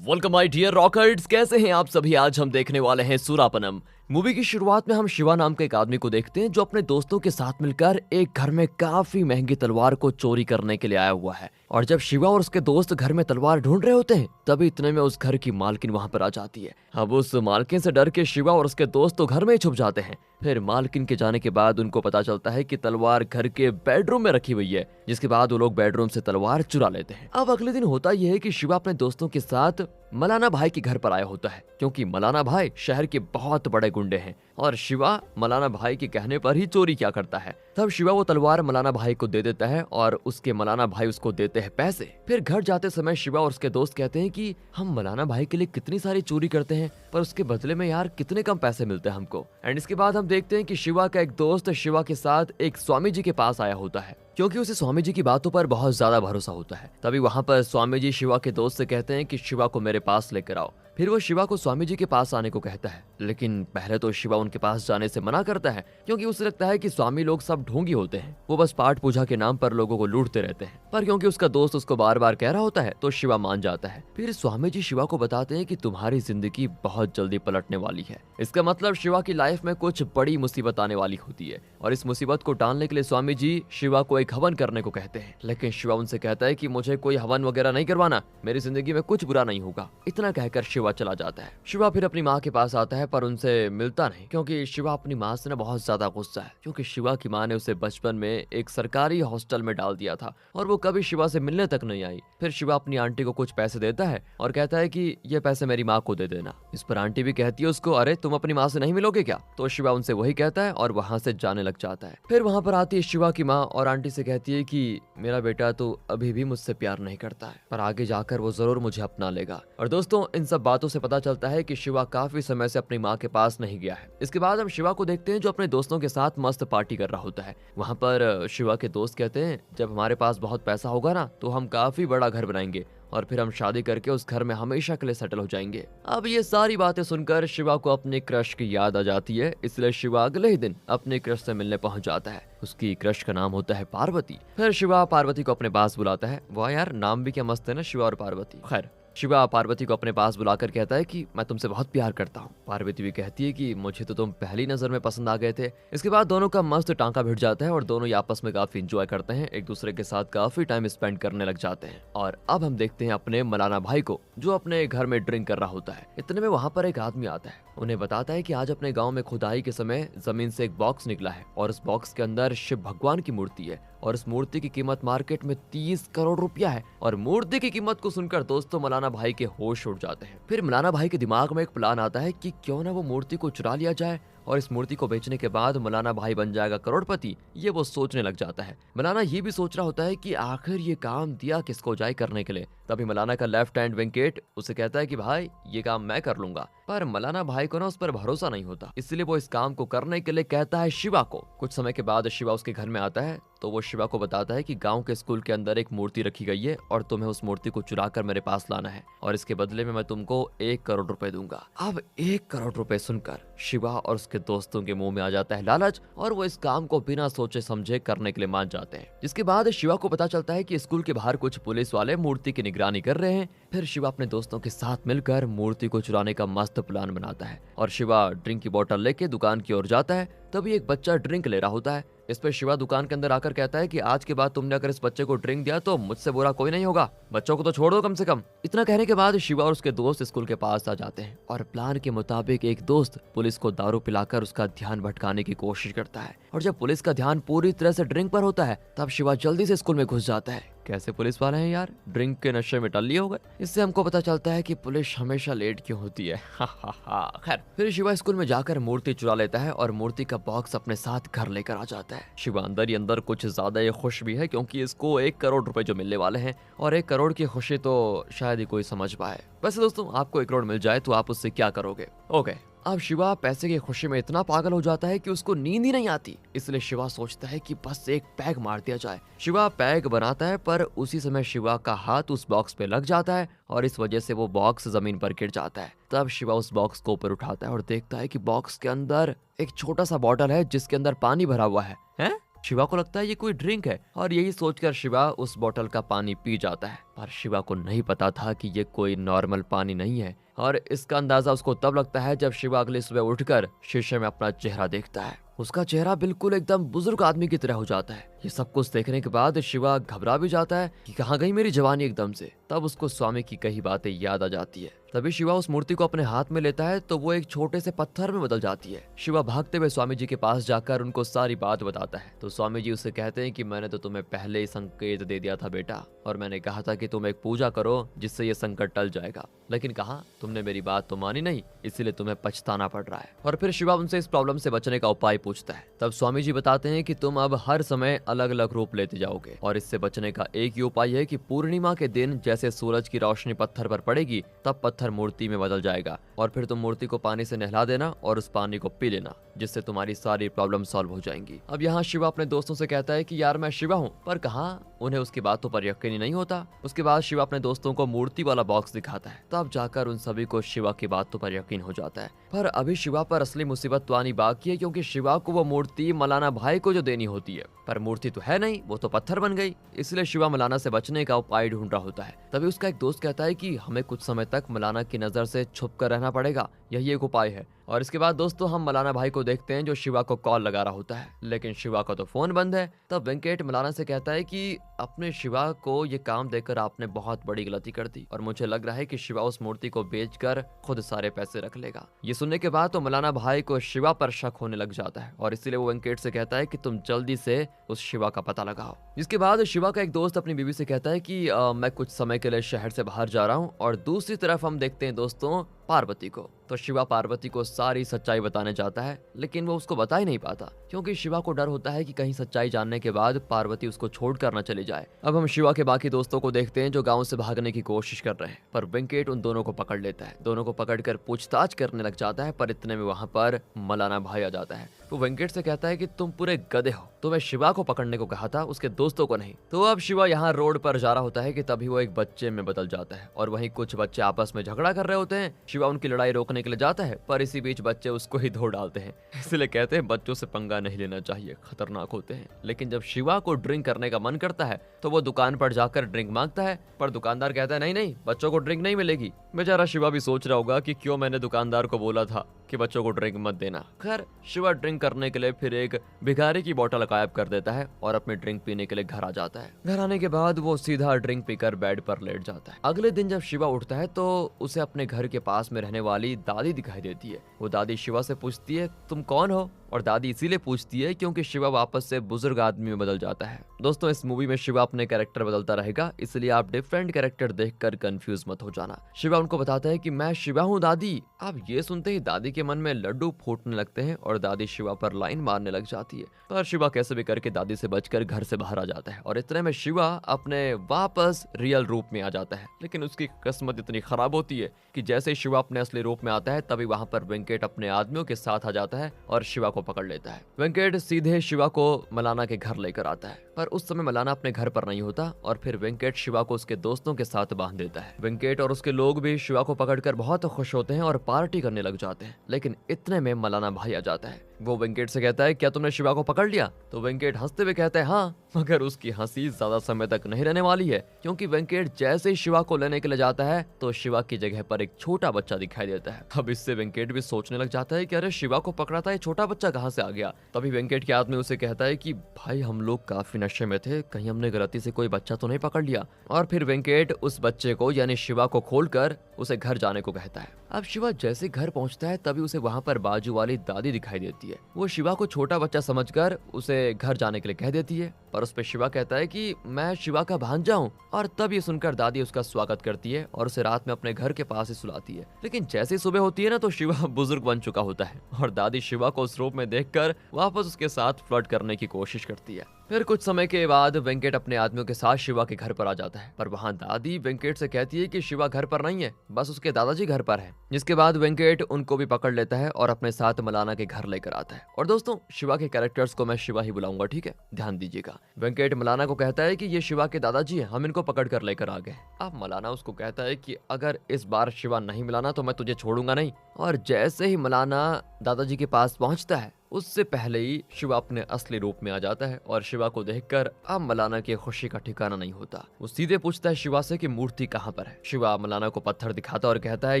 Welcome my dear रॉकर्ड्स, कैसे हैं आप सभी। आज हम देखने वाले हैं सूरापनम। मूवी की शुरुआत में हम शिवा नाम के एक आदमी को देखते हैं जो अपने दोस्तों के साथ मिलकर एक घर में काफी महंगी तलवार को चोरी करने के लिए आया हुआ है। और जब शिवा और उसके दोस्त घर में तलवार ढूंढ रहे होते हैं तभी इतने में उस घर की मालकिन वहां पर आ जाती है। अब उस मालकिन से डर के शिवा और उसके दोस्त तो घर में ही छुप जाते हैं। फिर मालकिन के जाने के बाद उनको पता चलता है कि तलवार घर के बेडरूम में रखी हुई है, जिसके बाद वो लोग बेडरूम से तलवार चुरा लेते हैं। अब अगले दिन होता यह है कि शिवा अपने दोस्तों के साथ मलाना भाई के घर पर आया होता है, क्योंकि मलाना भाई शहर के बहुत बड़े गुंडे हैं और शिवा मलाना भाई के कहने पर ही चोरी किया करता है। तब शिवा वो तलवार मलाना भाई को दे देता है और उसके मलाना भाई उसको देते हैं पैसे। फिर घर जाते समय शिवा और उसके दोस्त कहते हैं कि हम मलाना भाई के लिए कितनी सारी चोरी करते हैं पर उसके बदले में यार कितने कम पैसे मिलते हैं हमको। एंड इसके बाद हम देखते हैं कि शिवा का एक दोस्त शिवा के साथ एक स्वामी जी के पास आया होता है, क्योंकि उसे स्वामी जी की बातों पर बहुत ज्यादा भरोसा होता है। तभी वहां पर स्वामी जी शिवा के दोस्त से कहते हैं कि शिवा को मेरे पास लेकर आओ। फिर वो शिवा को स्वामी जी के पास आने को कहता है, लेकिन पहले तो शिवा उनके पास जाने से मना करता है, क्योंकि उसे लगता है कि स्वामी लोग सब ढोंगी होते हैं, वो बस पाठ पूजा के नाम पर लोगों को लूटते रहते हैं। पर क्योंकि उसका दोस्त उसको बार बार कह रहा होता है तो शिवा मान जाता है। फिर स्वामी जी शिवा को बताते हैं कि तुम्हारी जिंदगी बहुत जल्दी पलटने वाली है। इसका मतलब शिवा की लाइफ में कुछ बड़ी मुसीबत आने वाली होती है और इस मुसीबत को टालने के लिए स्वामी जी शिवा को एक हवन करने को कहते हैं। लेकिन शिवा उनसे कहता है कि मुझे कोई हवन वगैरह नहीं करवाना, मेरी जिंदगी में कुछ बुरा नहीं होगा। इतना कहकर शिवा चला जाता है। शिवा फिर अपनी माँ के पास आता है पर उनसे मिलता नहीं, क्योंकि शिवा अपनी माँ से ना बहुत ज्यादा गुस्सा है, क्योंकि शिवा की माँ ने उसे बचपन में एक सरकारी हॉस्टल में डाल दिया था और वो कभी शिवा से मिलने तक नहीं आई। फिर शिवा अपनी आंटी को कुछ पैसे देता है और कहता है कि ये पैसे मेरी माँ को दे देना। इस पर आंटी भी कहती है उसको, अरे तुम अपनी माँ से नहीं मिलोगे क्या। तो शिवा उनसे वही कहता है और वहां से जाने लग जाता है। फिर वहां पर आती है शिवा की माँ और आंटी से कहती है कि मेरा बेटा तो अभी भी मुझसे प्यार नहीं करता है, पर आगे जाकर वो जरूर मुझे अपना लेगा। और दोस्तों, इन सब बातों से पता चलता है कि शिवा काफी समय से अपनी माँ के पास नहीं गया है। इसके बाद हम शिवा को देखते हैं जो अपने दोस्तों के साथ मस्त पार्टी कर रहा होता है। वहाँ पर शिवा के दोस्त कहते हैं, जब हमारे पास बहुत पैसा होगा ना तो हम काफी बड़ा घर बनाएंगे और फिर हम शादी करके उस घर में हमेशा के लिए सेटल हो जाएंगे। अब ये सारी बातें सुनकर शिवा को अपने क्रश की याद आ जाती है, इसलिए शिवा अगले ही दिन अपने क्रश से मिलने पहुंच जाता है। उसकी क्रश का नाम होता है पार्वती। फिर शिवा पार्वती को अपने पास बुलाता है। वाह यार, नाम भी क्या मस्त है ना, शिवा और पार्वती। खैर, शिवा पार्वती को अपने पास बुलाकर कहता है कि मैं तुमसे बहुत प्यार करता हूँ। पार्वती भी कहती है कि मुझे तो तुम पहली नजर में पसंद आ गए थे। इसके बाद दोनों का मस्त टांका भिड़ जाता है और दोनों ही आपस में काफी इंजॉय करते हैं, एक दूसरे के साथ काफी टाइम स्पेंड करने लग जाते हैं। और अब हम देखते हैं अपने मलाना भाई को, जो अपने घर में ड्रिंक कर रहा होता है। इतने में वहाँ पर एक आदमी आता है, उन्हें बताता है कि आज अपने गांव में खुदाई के समय जमीन से एक बॉक्स निकला है और उस बॉक्स के अंदर शिव भगवान की मूर्ति है और उस मूर्ति की कीमत मार्केट में 30 करोड़ रुपया है। और मूर्ति की कीमत को सुनकर दोस्तों मलाना भाई के होश उड़ जाते हैं। फिर मलाना भाई के दिमाग में एक प्लान आता है कि क्यों ना वो मूर्ति को चुरा लिया जाए और इस मूर्ति को बेचने के बाद मलाना भाई बन जाएगा करोड़पति। ये वो सोचने लग जाता है। मलाना ये भी सोच रहा होता है कि आखिर ये काम दिया किसको जाए करने के लिए। तभी मलाना का लेफ्ट हैंड वेंकेट उसे कहता है कि भाई ये काम मैं कर लूंगा। पर मलाना भाई को ना उस पर भरोसा नहीं होता, इसलिए वो इस काम को करने के लिए कहता है शिवा को। कुछ समय के बाद शिवा उसके घर में आता है तो वो शिवा को बताता है कि गांव के स्कूल के अंदर एक मूर्ति रखी गई है और तुम्हें उस मूर्ति को चुरा कर मेरे पास लाना है और इसके बदले में मैं तुमको 1 करोड़ रुपए दूंगा। अब 1 करोड़ रुपए सुनकर शिवा और उसके दोस्तों के मुंह में आ जाता है लालच और वो इस काम को बिना सोचे समझे करने के लिए मान जाते हैं। जिसके बाद शिवा को पता चलता है कि स्कूल के बाहर कुछ पुलिस वाले मूर्ति की निगरानी कर रहे हैं। फिर शिवा अपने दोस्तों के साथ मिलकर मूर्ति को चुराने का मस्त प्लान बनाता है और शिवा ड्रिंक की बोतल लेके दुकान की ओर जाता है। तभी एक बच्चा ड्रिंक ले रहा होता है। इस पर शिवा दुकान के अंदर आकर कहता है कि आज के बाद तुमने अगर इस बच्चे को ड्रिंक दिया तो मुझसे बुरा कोई नहीं होगा, बच्चों को तो छोड़ दो कम से कम। इतना कहने के बाद शिवा और उसके दोस्त स्कूल के पास आ जाते हैं और प्लान के मुताबिक एक दोस्त पुलिस को दारू पिलाकर उसका ध्यान भटकाने की कोशिश करता है। और जब पुलिस का ध्यान पूरी तरह से ड्रिंक पर होता है तब शिवा जल्दी से स्कूल में घुस जाता है। कैसे पुलिस वाले हैं यार, ड्रिंक के नशे में टल्ली हो गए। इससे हमको पता चलता है कि पुलिस हमेशा लेट क्यों होती है। खैर, फिर शिवा स्कूल में जाकर मूर्ति चुरा लेता है और मूर्ति का बॉक्स अपने साथ घर लेकर आ जाता है। शिवा अंदर ही अंदर कुछ ज्यादा ही खुश भी है, क्योंकि इसको 1 करोड़ रुपए जो मिलने वाले हैं और 1 करोड़ की खुशी तो शायद ही कोई समझ पाए। वैसे दोस्तों, आपको 1 करोड़ मिल जाए तो आप उससे क्या करोगे? ओके, अब शिवा पैसे की खुशी में इतना पागल हो जाता है कि उसको नींद ही नहीं आती, इसलिए शिवा सोचता है कि बस एक पैग मार दिया जाए। शिवा पैग बनाता है पर उसी समय शिवा का हाथ उस बॉक्स पे लग जाता है और इस वजह से वो बॉक्स जमीन पर गिर जाता है। तब शिवा उस बॉक्स को ऊपर उठाता है और देखता है कि बॉक्स के अंदर एक छोटा सा बॉटल है जिसके अंदर पानी भरा हुआ है। हैं? शिवा को लगता है ये कोई ड्रिंक है और यही सोचकर शिवा उस बोतल का पानी पी जाता है, पर शिवा को नहीं पता था कि ये कोई नॉर्मल पानी नहीं है। और इसका अंदाजा उसको तब लगता है जब शिवा अगली सुबह उठकर शीशे में अपना चेहरा देखता है। उसका चेहरा बिल्कुल एकदम बुजुर्ग आदमी की तरह हो जाता है। ये सब कुछ देखने के बाद शिवा घबरा भी जाता है कि कहाँ गई मेरी जवानी एकदम से। तब उसको स्वामी की कई बातें याद आ जाती है। तभी शिवा उस मूर्ति को अपने हाथ में लेता है तो वो एक छोटे से पत्थर में बदल जाती है। शिवा भागते हुए स्वामी जी के पास जाकर उनको सारी बात बताता है तो स्वामी जी उसे कहते हैं कि मैंने तो तुम्हें पहले ही संकेत दे दिया था बेटा, और मैंने कहा था कि तुम एक पूजा करो जिससे ये संकट टल जाएगा, लेकिन कहा तुमने मेरी बात तो मानी नहीं, इसीलिए तुम्हें पछताना पड़ रहा है। और फिर शिवा उनसे इस प्रॉब्लम से बचने का उपाय पूछता है। तब स्वामी जी बताते हैं कि तुम अब हर समय अलग अलग रूप लेते जाओगे और इससे बचने का एक ही उपाय है कि पूर्णिमा के दिन जैसे सूरज की रोशनी पत्थर पर पड़ेगी तब पत्थर मूर्ति में बदल जाएगा, और फिर तुम मूर्ति को पानी से नहला देना और उस पानी को पी लेना, जिससे तुम्हारी सारी प्रॉब्लम सॉल्व हो जाएंगी। अब यहाँ शिवा अपने दोस्तों से कहता है कि यार मैं शिवा हूँ, पर कहाँ उन्हें उसकी बातों पर यकीन ही नहीं होता। उसके बाद शिवा अपने दोस्तों को मूर्ति वाला बॉक्स दिखाता है, तब जाकर उन सभी को शिवा की बातों पर यकीन हो जाता है। पर अभी शिवा पर असली मुसीबत तो आनी बाकी है, क्योंकि शिवा को वो मूर्ति मलाना भाई को जो देनी होती है, पर मूर्ति तो है नहीं, वो तो पत्थर बन गई। इसलिए शिवा मलाना से बचने का उपाय ढूंढ रहा होता है। तभी उसका एक दोस्त कहता है कि हमें कुछ समय तक मलाना की नजर से छुप कर रहना पड़ेगा, यही एक उपाय है। और इसके बाद दोस्तों हम मलाना भाई को देखते हैं जो शिवा को कॉल लगा रहा होता है, लेकिन शिवा का तो फोन बंद है। तब वेंकट मलाना से कहता है कि अपने शिवा को ये काम देकर आपने बहुत बड़ी गलती कर दी और मुझे लग रहा है कि शिवा उस मूर्ति को बेचकर खुद सारे पैसे रख लेगा। ये सुनने के बाद तो मलाना भाई को शिवा पर शक होने लग जाता है और इसलिए वो वेंकट से कहता है कि तुम जल्दी से उस शिवा का पता लगाओ। जिसके बाद शिवा का एक दोस्त अपनी बीवी से कहता है कि मैं कुछ समय के लिए शहर से बाहर जा रहा हूँ। और दूसरी तरफ हम देखते हैं दोस्तों पार्वती को। तो शिवा पार्वती को सारी सच्चाई बताने जाता है, लेकिन वो उसको बता ही नहीं पाता, क्योंकि शिवा को डर होता है कि कहीं सच्चाई जानने के बाद पार्वती उसको छोड़कर न चली जाए। अब हम शिवा के बाकी दोस्तों को देखते हैं जो गांव से भागने की कोशिश कर रहे हैं, पर वेंकट उन दोनों को पकड़ लेता है। दोनों को पकड़कर पूछताछ करने लग जाता है, पर इतने में वहां पर मलाना भाई आ जाता है। वो वेंकट से कहता है कि तुम पूरे गधे हो, तुम्हें शिवा को पकड़ने को कहा था, उसके दोस्तों को नहीं। तो अब शिवा यहाँ रोड पर जा रहा होता है कि तभी वो एक बच्चे में बदल जाता है और वहीं कुछ बच्चे आपस में झगड़ा कर रहे होते हैं। शिवा उनकी लड़ाई रोकने के लिए जाता है, पर इसी बीच बच्चे उसको ही धो डालते हैं। इसलिए कहते हैं बच्चों से पंगा नहीं लेना चाहिए, खतरनाक होते हैं। लेकिन जब शिवा को ड्रिंक करने का मन करता है तो वो दुकान पर जाकर ड्रिंक मांगता है, पर दुकानदार कहता है नहीं नहीं, बच्चों को ड्रिंक नहीं मिलेगी। बेचारा शिवा भी सोच रहा होगा कि क्यों मैंने दुकानदार को बोला था कि बच्चों को ड्रिंक मत देना। खैर शिवा ड्रिंक करने के लिए फिर एक भिखारी की बोतल गायब कर देता है और अपने ड्रिंक पीने के लिए घर आ जाता है। घर आने के बाद वो सीधा ड्रिंक पीकर बेड पर लेट जाता है। अगले दिन जब शिवा उठता है तो उसे अपने घर के पास में रहने वाली दादी दिखाई देती है। वो दादी शिवा से पूछती है तुम कौन हो, और दादी इसीलिए पूछती है क्योंकि शिवा वापस से बुजुर्ग आदमी में बदल जाता है। दोस्तों इस मूवी में शिवा अपने कैरेक्टर बदलता रहेगा, इसलिए आप डिफरेंट कैरेक्टर देखकर कंफ्यूज मत हो जाना। शिवा उनको बताता है कि मैं शिवा हूँ दादी। अब ये सुनते ही दादी के मन में लड्डू फूटने लगते हैं और दादी शिवा पर लाइन मारने लग जाती है, पर शिवा कैसे भी करके दादी से बचकर घर से बाहर आ जाता है। और इतने में शिवा अपने वापस रियल रूप में आ जाता है, लेकिन उसकी किस्मत इतनी खराब होती है कि जैसे ही शिवा अपने असली रूप में आता है तभी वहां पर वेंकट अपने आदमियों के साथ आ जाता है और शिवा को पकड़ लेता है। वेंकट सीधे शिवा को मलाना के घर लेकर आता है, पर उस समय मलाना अपने घर पर नहीं होता और फिर वेंकट शिवा को उसके दोस्तों के साथ बांध देता है। वेंकट और उसके लोग भी शिवा को पकड़कर बहुत खुश होते हैं और पार्टी करने लग जाते हैं, लेकिन इतने में मलाना भाई आ जाता है। वो वेंकट से कहता है क्या तुमने शिवा को पकड़ लिया? तो वेंकट हंसते हुए कहता है हाँ, मगर उसकी हंसी ज्यादा समय तक नहीं रहने वाली है, क्योंकि वेंकट जैसे ही शिवा को लेने के लिए जाता है तो शिवा की जगह पर एक छोटा बच्चा दिखाई देता है। अब इससे वेंकट भी सोचने लग जाता है कि अरे शिवा को पकड़ा था, ये छोटा बच्चा कहाँ से आ गया? तभी वेंकट के आदमी उसे कहता है कि भाई हम लोग काफी नशे में थे, कहीं हमने गलती से कोई बच्चा तो नहीं पकड़ लिया। और फिर वेंकट उस बच्चे को यानी शिवा को खोलकर उसे घर जाने को कहता है। अब शिवा जैसे घर पहुंचता है तभी उसे वहां पर बाजू वाली दादी दिखाई देती है। वो शिवा को छोटा बच्चा समझकर उसे घर जाने के लिए कह देती है, पर उस पे शिवा कहता है कि मैं शिवा का भांजा हूँ। और तब ये सुनकर दादी उसका स्वागत करती है और उसे रात में अपने घर के पास ही सुलाती है। लेकिन जैसे ही सुबह होती है ना तो शिवा बुजुर्ग बन चुका होता है और दादी शिवा को उस रूप में देखकर वापस उसके साथ फ्लर्ट करने की कोशिश करती है। फिर कुछ समय के बाद वेंकट अपने आदमियों के साथ शिवा के घर पर आ जाता है, पर वहाँ दादी वेंकट से कहती है कि शिवा घर पर नहीं है, बस उसके दादाजी घर पर है। जिसके बाद वेंकट उनको भी पकड़ लेता है और अपने साथ मलाना के घर लेकर आता है। और दोस्तों शिवा के कैरेक्टर्स को मैं शिवा ही बुलाऊंगा, ठीक है, ध्यान दीजिएगा। वेंकट मलाना को कहता है कि ये शिवा के दादाजी हैं, हम इनको पकड़ कर लेकर आ गए। अब मलाना उसको कहता है कि अगर इस बार शिवा नहीं मिलाना तो मैं तुझे छोड़ूंगा नहीं। और जैसे ही मलाना दादाजी के पास पहुंचता है उससे पहले ही शिवा अपने असली रूप में आ जाता है और शिवा को देखकर अब मलाना की खुशी का ठिकाना नहीं होता। वो सीधे पूछता है शिवा से कि मूर्ति कहाँ पर है। शिवा मलाना को पत्थर दिखाता और कहता है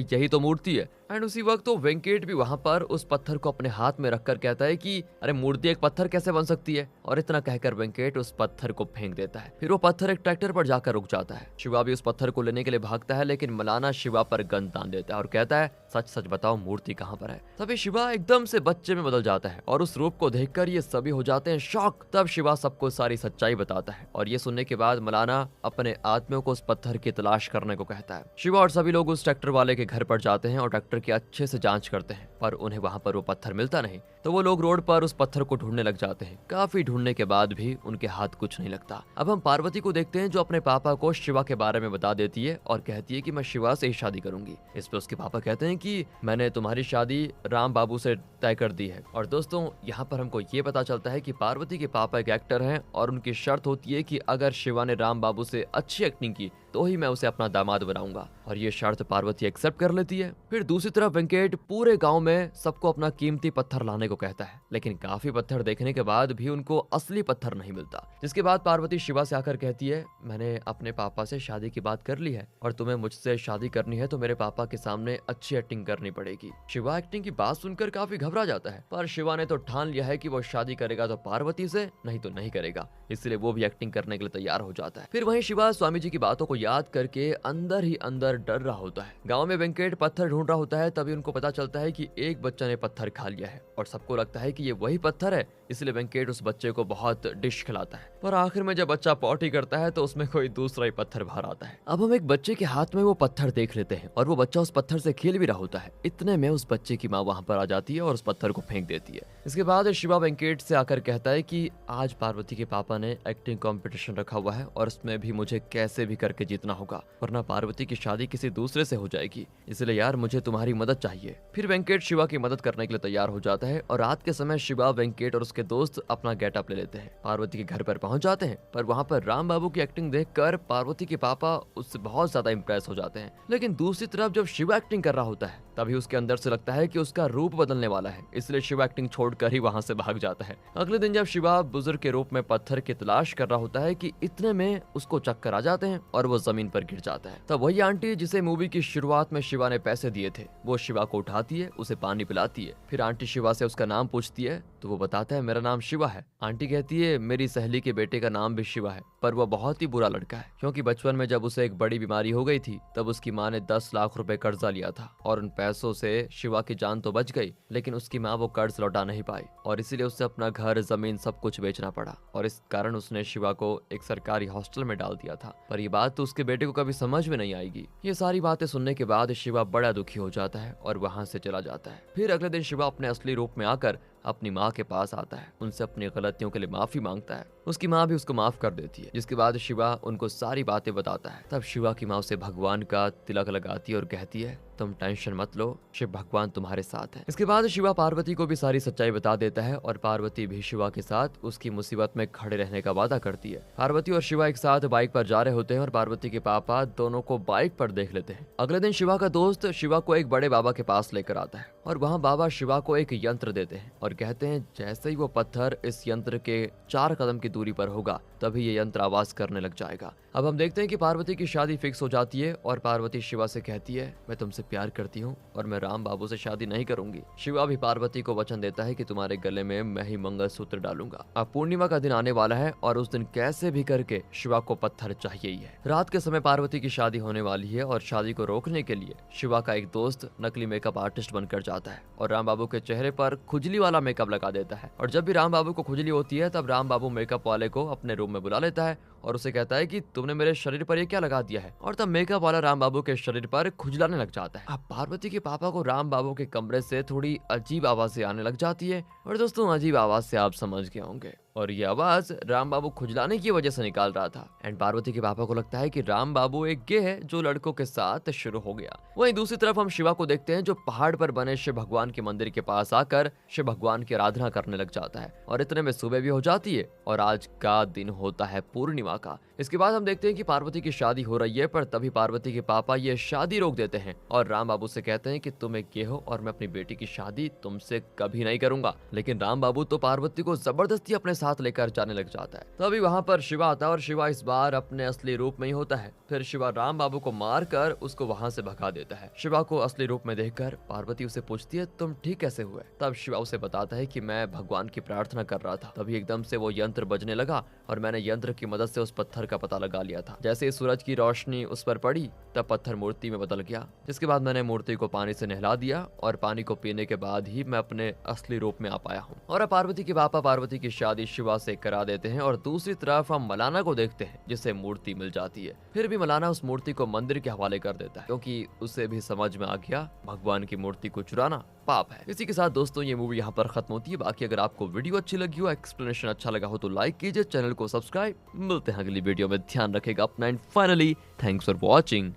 यही तो मूर्ति है। एंड उसी वक्त तो वेंकट भी वहाँ पर उस पत्थर को अपने हाथ में रखकर कहता है कि अरे मूर्ति एक पत्थर कैसे बन सकती है। और इतना कहकर वेंकट उस पत्थर को फेंक देता है। फिर वो पत्थर एक ट्रैक्टर पर जाकर रुक जाता है। शिवा भी उस पत्थर को लेने के लिए भागता है, लेकिन मलाना शिवा पर गन तान देता है और कहता है सच सच बताओ मूर्ति कहाँ पर है। तभी शिवा एकदम से बच्चे में बदल जाता है और उस रूप को देखकर ये सभी हो जाते हैं शॉक। तब शिवा सबको सारी सच्चाई बताता है और ये सुनने के बाद मलाना अपने आदमियों को उस पत्थर की तलाश करने को कहता है। शिवा और सभी लोग उस ट्रैक्टर वाले के घर पर जाते हैं और ट्रैक्टर की अच्छे से जांच करते हैं, पर उन्हें वहां पर वो पत्थर मिलता नहीं। तो वो लोग रोड पर उस पत्थर को ढूंढने लग जाते हैं। काफी ढूंढने के बाद भी उनके हाथ कुछ नहीं लगता। अब हम पार्वती को देखते हैं जो अपने पापा को शिवा के बारे में बता देती है और कहती है कि मैं शिवा से ही शादी करूंगी। इस पे उसके पापा कहते हैं कि मैंने तुम्हारी शादी राम बाबू से तय कर दी है। और दोस्तों यहाँ पर हमको ये पता चलता है कि पार्वती के पापा एक एक्टर हैं और उनकी शर्त होती है कि अगर शिवा ने राम बाबू से अच्छी एक्टिंग की तो ही मैं उसे अपना दामाद बनाऊंगा। और ये शर्त पार्वती एक्सेप्ट कर लेती है। फिर दूसरी तरफ वेंकट पूरे गांव में सबको अपना कीमती पत्थर लाने को कहता है, लेकिन काफी पत्थर देखने के बाद भी उनको असली पत्थर नहीं मिलता। जिसके बाद पार्वती शिवा से आकर कहती है मैंने अपने पापा से शादी की बात कर ली है और तुम्हें मुझसे शादी करनी है तो मेरे पापा के सामने अच्छी एक्टिंग करनी पड़ेगी। शिवा एक्टिंग की बात सुनकर काफी घबरा जाता है, पर शिवा ने तो ठान लिया है कि वो शादी करेगा तो पार्वती से, नहीं तो नहीं करेगा। इसलिए वो भी एक्टिंग करने के लिए तैयार हो जाता है। फिर वहीं शिवा स्वामी जी की बातों को याद करके अंदर ही अंदर डर रहा होता है। गांव में वेंकट पत्थर ढूंढ रहा होता है, तभी उनको पता चलता है कि एक बच्चा ने पत्थर खा लिया है और सबको लगता है कि ये वही पत्थर है। इसलिए वेंकट उस बच्चे को बहुत डिश खिलाता है, पर आखिर में जब बच्चा पॉटी करता है तो उसमें कोई दूसरा ही पत्थर बाहर आता है। अब हम एक बच्चे के हाथ में वो पत्थर देख लेते हैं और वो बच्चा उस पत्थर से खेल भी रहा होता है। इतने में उस बच्चे की माँ वहां पर आ जाती है और उस पत्थर को फेंक देती है। इसके बाद शिवा वेंकट से आकर कहता है कि आज पार्वती के पापा ने एक्टिंग कंपटीशन रखा हुआ है और उसमें भी मुझे कैसे भी करके जीतना होगा, वरना पार्वती की शादी किसी दूसरे से हो जाएगी। इसलिए यार मुझे तुम्हारी मदद चाहिए। फिर वेंकट शिवा की मदद करने के लिए तैयार हो जाता है और रात के समय शिवा वेंकट और उसके दोस्त अपना गेटअप ले लेते हैं। पार्वती के घर पर पहुंच जाते हैं, पर वहां पर राम बाबू की एक्टिंग देखकर पार्वती के पापा उससे बहुत ज्यादा इंप्रेस हो जाते हैं। लेकिन दूसरी तरफ जब शिवा एक्टिंग कर रहा होता है तभी उसके अंदर से लगता है कि उसका रूप बदलने वाला है, इसलिए शिवा एक्टिंग छोड़कर ही वहां से भाग जाता है। अगले दिन जब शिवा बुजुर्ग के रूप में पत्थर की तलाश कर रहा होता है कि इतने में उसको चक्कर आ जाते हैं और वो जमीन पर गिर जाता है। तब वही आंटी जिसे मूवी की शुरुआत में शिवा ने पैसे दिए थे वो शिवा को उठाती है, उसे पानी पिलाती है। फिर आंटी शिवा से उसका नाम पूछती है तो वो बताता है मेरा नाम शिवा है। आंटी कहती है मेरी सहेली के बेटे का नाम भी शिवा है, पर वो बहुत ही बुरा लड़का है, क्योंकि बचपन में जब उसे एक बड़ी बीमारी हो गई थी तब उसकी माँ ने 10 लाख रुपए कर्जा लिया था और उन पैसों से शिवा की जान तो बच गई, लेकिन उसकी माँ वो कर्ज लौटा नहीं पाई और इसीलिए उसे अपना घर जमीन सब कुछ बेचना पड़ा और इस कारण उसने शिवा को एक सरकारी हॉस्टल में डाल दिया था। पर ये बात तो उसके बेटे को कभी समझ में नहीं आएगी। ये सारी बातें सुनने के बाद शिवा बड़ा दुखी हो जाता है और वहां से चला जाता है। फिर अगले दिन शिवा अपने असली रूप में आकर अपनी माँ के पास आता है, उनसे अपनी गलतियों के लिए माफी मांगता है। उसकी माँ भी उसको माफ कर देती है, जिसके बाद शिवा उनको सारी बातें बताता है। तब शिवा की माँ उसे भगवान का तिलक लगाती है और कहती है तुम टेंशन मत लो, शिव भगवान तुम्हारे साथ है। इसके बाद शिवा पार्वती को भी सारी सच्चाई बता देता है और पार्वती भी शिवा के साथ उसकी मुसीबत में खड़े रहने का वादा करती है। पार्वती और शिवा एक साथ बाइक पर जा रहे होते हैं और पार्वती के पापा दोनों को बाइक पर देख लेते हैं। अगले दिन शिवा का दोस्त शिवा को एक बड़े बाबा के पास लेकर आता है और वहाँ बाबा शिवा को एक यंत्र देते हैं और कहते हैं जैसे ही वो पत्थर इस यंत्र के 4 कदम की दूरी पर होगा तभी ये यंत्र आवाज करने लग जाएगा। अब हम देखते हैं कि पार्वती की शादी फिक्स हो जाती है और पार्वती शिवा से कहती है मैं तुमसे प्यार करती हूँ और मैं राम बाबू से शादी नहीं करूंगी। शिवा भी पार्वती को वचन देता है कि तुम्हारे गले में मैं ही मंगलसूत्र डालूंगा। अब पूर्णिमा का दिन आने वाला है और उस दिन कैसे भी करके शिवा को पत्थर चाहिए ही है। रात के समय पार्वती की शादी होने वाली है और शादी को रोकने के लिए शिवा का एक दोस्त नकली मेकअप आर्टिस्ट बनकर जाता है और राम बाबू के चेहरे पर खुजली वाला मेकअप लगा देता है। और जब भी राम बाबू को खुजली होती है तब राम बाबू मेकअप वाले को अपने रूम में बुला लेता है और उसे कहता है कि तुमने मेरे शरीर पर ये क्या लगा दिया है। और तब मेकअप वाला राम बाबू के शरीर पर खुजलाने लग जाता है। अब पार्वती के पापा को राम बाबू के कमरे से थोड़ी अजीब आवाजें आने लग जाती है और दोस्तों अजीब आवाज से आप समझ गए होंगे और ये आवाज राम बाबू खुजलाने की वजह से निकाल रहा था। एंड पार्वती के पापा को लगता है कि राम बाबू एक गे है जो लड़कों के साथ शुरू हो गया। वहीं दूसरी तरफ हम शिवा को देखते हैं जो पहाड़ पर बने शिव भगवान के मंदिर के पास आकर शिव भगवान की आराधना करने लग जाता है और इतने में सुबह भी हो जाती है और आज का दिन होता है पूर्णिमा माँ का। इसके बाद हम देखते हैं कि पार्वती की शादी हो रही है, पर तभी पार्वती के पापा ये शादी रोक देते हैं और राम बाबू से कहते हैं कि तुम एक ये हो और मैं अपनी बेटी की शादी तुमसे कभी नहीं करूंगा। लेकिन राम बाबू तो पार्वती को जबरदस्ती अपने साथ लेकर जाने लग जाता है। तभी वहाँ पर शिवा आता है और शिवा इस बार अपने असली रूप में ही होता है। फिर शिवा राम बाबू को मार कर उसको वहाँ से भगा देता है। शिवा को असली रूप में देखकर पार्वती उसे पूछती है तुम ठीक कैसे हुए। तब शिवा उसे बताता है कि मैं भगवान की प्रार्थना कर रहा था, तभी एकदम से वो यंत्र बजने लगा और मैंने यंत्र की मदद से उस पत्थर का पता लगा लिया था। जैसे ही सूरज की रोशनी उस पर पड़ी तब पत्थर मूर्ति में बदल गया, जिसके बाद मैंने मूर्ति को पानी से नहला दिया और पानी को पीने के बाद ही मैं अपने असली रूप में आ पाया हूँ। और अब पार्वती के पापा पार्वती की शादी शिवा से करा देते हैं और दूसरी तरफ हम मलाना को देखते हैं जिसे मूर्ति मिल जाती है। फिर भी मलाना उस मूर्ति को मंदिर के हवाले कर देता है क्योंकि उसे भी समझ में आ गया भगवान की मूर्ति को चुराना पाप है। इसी के साथ दोस्तों ये मूवी यहाँ पर खत्म होती है। बाकी अगर आपको वीडियो अच्छी लगी हो, एक्सप्लेनेशन अच्छा लगा हो तो लाइक कीजिए, चैनल को सब्सक्राइब। मिलते हैं अगली वीडियो में, ध्यान रखेगा अपना and finally thanks for watching.